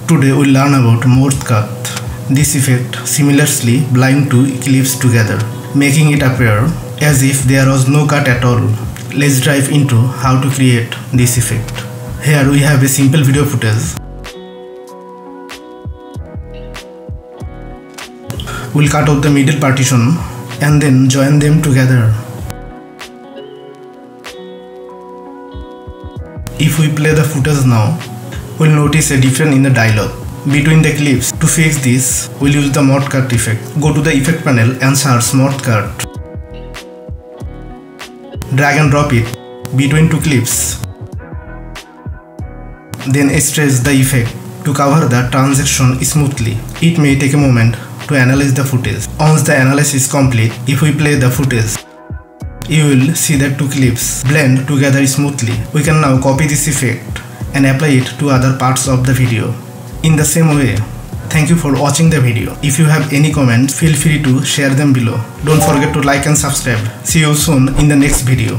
Today we'll learn about Morph Cut. This effect seamlessly blinds two clips together, making it appear as if there was no cut at all. Let's dive into how to create this effect. Here we have a simple video footage. We'll cut out the middle partition and then join them together. If we play the footage now, we'll notice a difference in the dialogue between the clips. To fix this, we'll use the Morph Cut effect. Go to the effect panel and search Morph Cut. Drag and drop it between two clips. Then stretch the effect to cover the transition smoothly. It may take a moment to analyze the footage. Once the analysis is complete, if we play the footage, you will see that two clips blend together smoothly. We can now copy this effect and apply it to other parts of the video. In the same way, thank you for watching the video. If you have any comments, feel free to share them below. Don't forget to like and subscribe. See you soon in the next video.